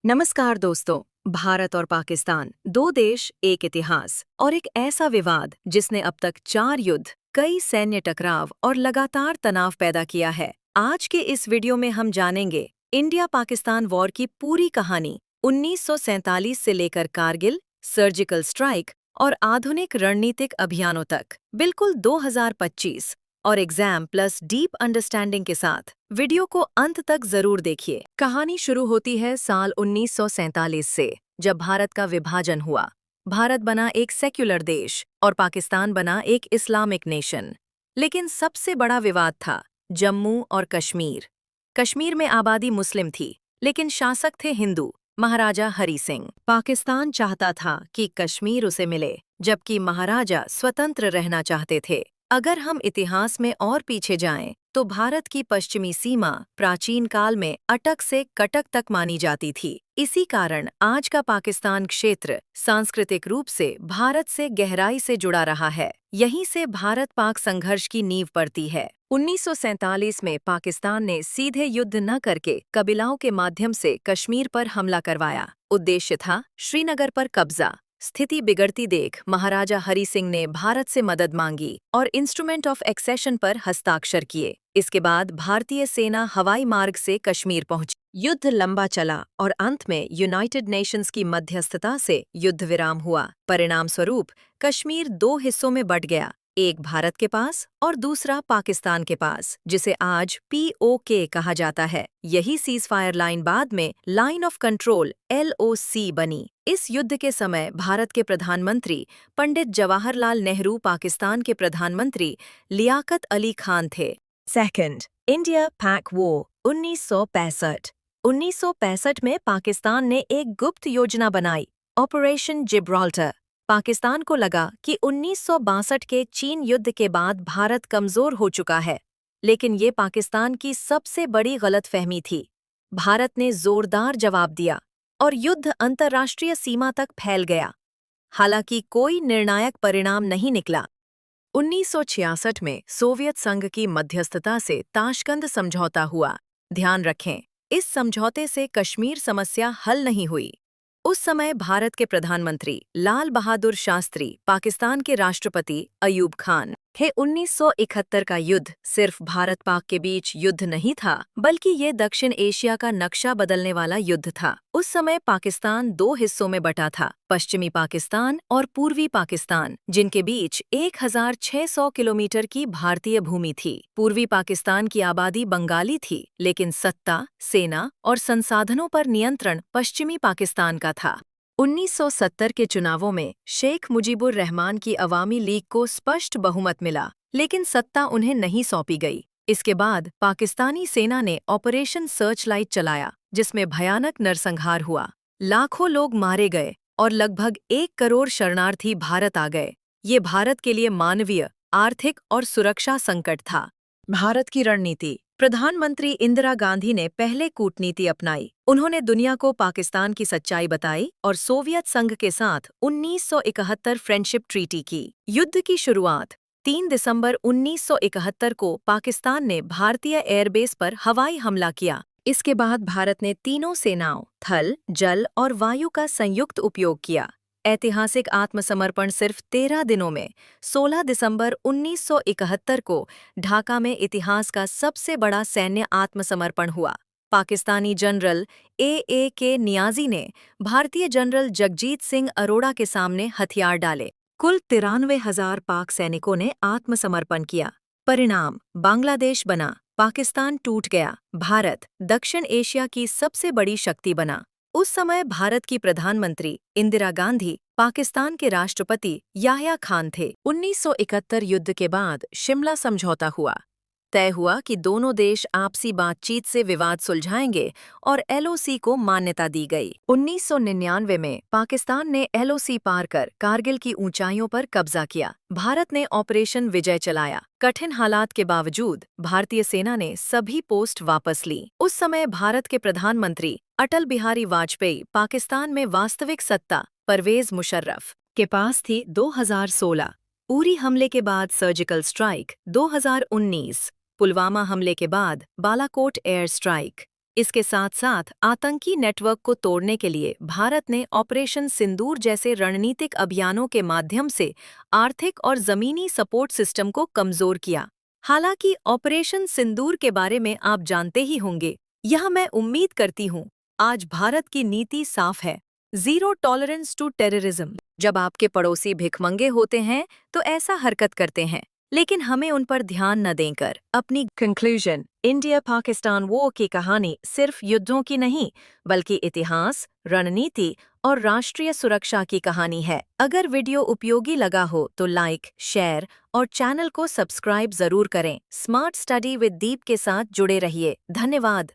नमस्कार दोस्तों। भारत और पाकिस्तान, दो देश एक इतिहास और एक ऐसा विवाद जिसने अब तक 4 युद्ध, कई सैन्य टकराव और लगातार तनाव पैदा किया है। आज के इस वीडियो में हम जानेंगे इंडिया पाकिस्तान वॉर की पूरी कहानी, 1947 से लेकर कारगिल, सर्जिकल स्ट्राइक और आधुनिक रणनीतिक अभियानों तक, बिल्कुल 2025 और एग्जाम प्लस डीप अंडरस्टैंडिंग के साथ। वीडियो को अंत तक जरूर देखिए। कहानी शुरू होती है साल 1947 से, जब भारत का विभाजन हुआ। भारत बना एक सेक्युलर देश और पाकिस्तान बना एक इस्लामिक नेशन। लेकिन सबसे बड़ा विवाद था जम्मू और कश्मीर। कश्मीर में आबादी मुस्लिम थी, लेकिन शासक थे हिंदू, महाराजा हरी सिंह। पाकिस्तान चाहता था कि कश्मीर उसे मिले, जबकि महाराजा स्वतंत्र रहना चाहते थे। अगर हम इतिहास में और पीछे जाएं, तो भारत की पश्चिमी सीमा प्राचीन काल में अटक से कटक तक मानी जाती थी। इसी कारण आज का पाकिस्तान क्षेत्र सांस्कृतिक रूप से भारत से गहराई से जुड़ा रहा है। यहीं से भारत-पाक संघर्ष की नींव पड़ती है। 1947 में पाकिस्तान ने सीधे युद्ध न करके कबीलाओं के माध्यम से कश्मीर पर हमला करवाया। उद्देश्य था श्रीनगर पर कब्जा। स्थिति बिगड़ती देख महाराजा हरी सिंह ने भारत से मदद मांगी और इंस्ट्रूमेंट ऑफ एक्सेशन पर हस्ताक्षर किए। इसके बाद भारतीय सेना हवाई मार्ग से कश्मीर पहुंची। युद्ध लंबा चला और अंत में यूनाइटेड नेशंस की मध्यस्थता से युद्ध विराम हुआ। परिणाम स्वरूप कश्मीर 2 हिस्सों में बंट गया, एक भारत के पास और दूसरा पाकिस्तान के पास, जिसे आज POK कहा जाता है। यही सीज़फायर लाइन बाद में लाइन ऑफ कंट्रोल LOC बनी। इस युद्ध के समय भारत के प्रधानमंत्री पंडित जवाहरलाल नेहरू, पाकिस्तान के प्रधानमंत्री लियाकत अली खान थे। सेकंड इंडिया पाक वॉर 1965। 1965 में पाकिस्तान ने एक गुप्त योजना बनाई, ऑपरेशन जिब्राल्टर। पाकिस्तान को लगा कि 1962 के चीन युद्ध के बाद भारत कमजोर हो चुका है, लेकिन ये पाकिस्तान की सबसे बड़ी गलतफहमी थी। भारत ने जोरदार जवाब दिया और युद्ध अंतर्राष्ट्रीय सीमा तक फैल गया। हालांकि कोई निर्णायक परिणाम नहीं निकला। 1966 में सोवियत संघ की मध्यस्थता से ताशकंद समझौता हुआ। ध्यान रखें, इस समझौते से कश्मीर समस्या हल नहीं हुई। उस समय भारत के प्रधानमंत्री लाल बहादुर शास्त्री, पाकिस्तान के राष्ट्रपति अयूब खान थे। 1971 का युद्ध सिर्फ भारत पाक के बीच युद्ध नहीं था, बल्कि ये दक्षिण एशिया का नक्शा बदलने वाला युद्ध था। उस समय पाकिस्तान 2 हिस्सों में बटा था, पश्चिमी पाकिस्तान और पूर्वी पाकिस्तान, जिनके बीच 1600 किलोमीटर की भारतीय भूमि थी। पूर्वी पाकिस्तान की आबादी बंगाली थी, लेकिन सत्ता, सेना और संसाधनों पर नियंत्रण पश्चिमी पाकिस्तान का था। 1970 के चुनावों में शेख मुजीबुर रहमान की अवामी लीग को स्पष्ट बहुमत मिला, लेकिन सत्ता उन्हें नहीं सौंपी गई। इसके बाद पाकिस्तानी सेना ने ऑपरेशन सर्चलाइट चलाया, जिसमें भयानक नरसंहार हुआ। लाखों लोग मारे गए और लगभग 1 करोड़ शरणार्थी भारत आ गए। ये भारत के लिए मानवीय, आर्थिक और सुरक्षा संकट था। भारत की रणनीति। प्रधानमंत्री इंदिरा गांधी ने पहले कूटनीति अपनाई। उन्होंने दुनिया को पाकिस्तान की सच्चाई बताई और सोवियत संघ के साथ 1971 फ्रेंडशिप ट्रीटी की। युद्ध की शुरुआत 3 दिसंबर 1971 को पाकिस्तान ने भारतीय एयरबेस पर हवाई हमला किया। इसके बाद भारत ने तीनों सेनाओं, थल, जल और वायु का संयुक्त उपयोग किया। ऐतिहासिक आत्मसमर्पण सिर्फ 13 दिनों में 16 दिसंबर 1971 को ढाका में इतिहास का सबसे बड़ा सैन्य आत्मसमर्पण हुआ। पाकिस्तानी जनरल AAK नियाज़ी ने भारतीय जनरल जगजीत सिंह अरोड़ा के सामने हथियार डाले। कुल 93,000 पाक सैनिकों ने आत्मसमर्पण किया। परिणाम बांग्लादेश बना, पाकिस्तान टूट गया, भारत दक्षिण एशिया की सबसे बड़ी शक्ति बना। उस समय भारत की प्रधानमंत्री इंदिरा गांधी, पाकिस्तान के राष्ट्रपति याह्या खान थे। 1971 युद्ध के बाद शिमला समझौता हुआ। तय हुआ कि दोनों देश आपसी बातचीत से विवाद सुलझाएंगे और LOC को मान्यता दी गई। 1999 में पाकिस्तान ने LOC पार कर कारगिल की ऊंचाइयों पर कब्जा किया। भारत ने ऑपरेशन विजय चलाया। कठिन हालात के बावजूद भारतीय सेना ने सभी पोस्ट वापस ली। उस समय भारत के प्रधानमंत्री अटल बिहारी वाजपेयी, पाकिस्तान में वास्तविक सत्ता परवेज मुशर्रफ के पास थी। 2016 उरी हमले के बाद सर्जिकल स्ट्राइक, 2019 पुलवामा हमले के बाद बालाकोट एयर स्ट्राइक, इसके साथ साथ आतंकी नेटवर्क को तोड़ने के लिए भारत ने ऑपरेशन सिंदूर जैसे रणनीतिक अभियानों के माध्यम से आर्थिक और जमीनी सपोर्ट सिस्टम को कमजोर किया। हालांकि ऑपरेशन सिंदूर के बारे में आप जानते ही होंगे, यह मैं उम्मीद करती हूँ। आज भारत की नीति साफ है, जीरो टॉलरेंस टू टेररिज्म। जब आपके पड़ोसी भिखमंगे होते हैं तो ऐसा हरकत करते हैं, लेकिन हमें उन पर ध्यान न देकर अपनी कंक्लूजन इंडिया पाकिस्तान वॉर की कहानी सिर्फ युद्धों की नहीं, बल्कि इतिहास, रणनीति और राष्ट्रीय सुरक्षा की कहानी है। अगर वीडियो उपयोगी लगा हो तो लाइक, शेयर और चैनल को सब्सक्राइब जरूर करें। स्मार्ट स्टडी विद दीप के साथ जुड़े रहिए। धन्यवाद।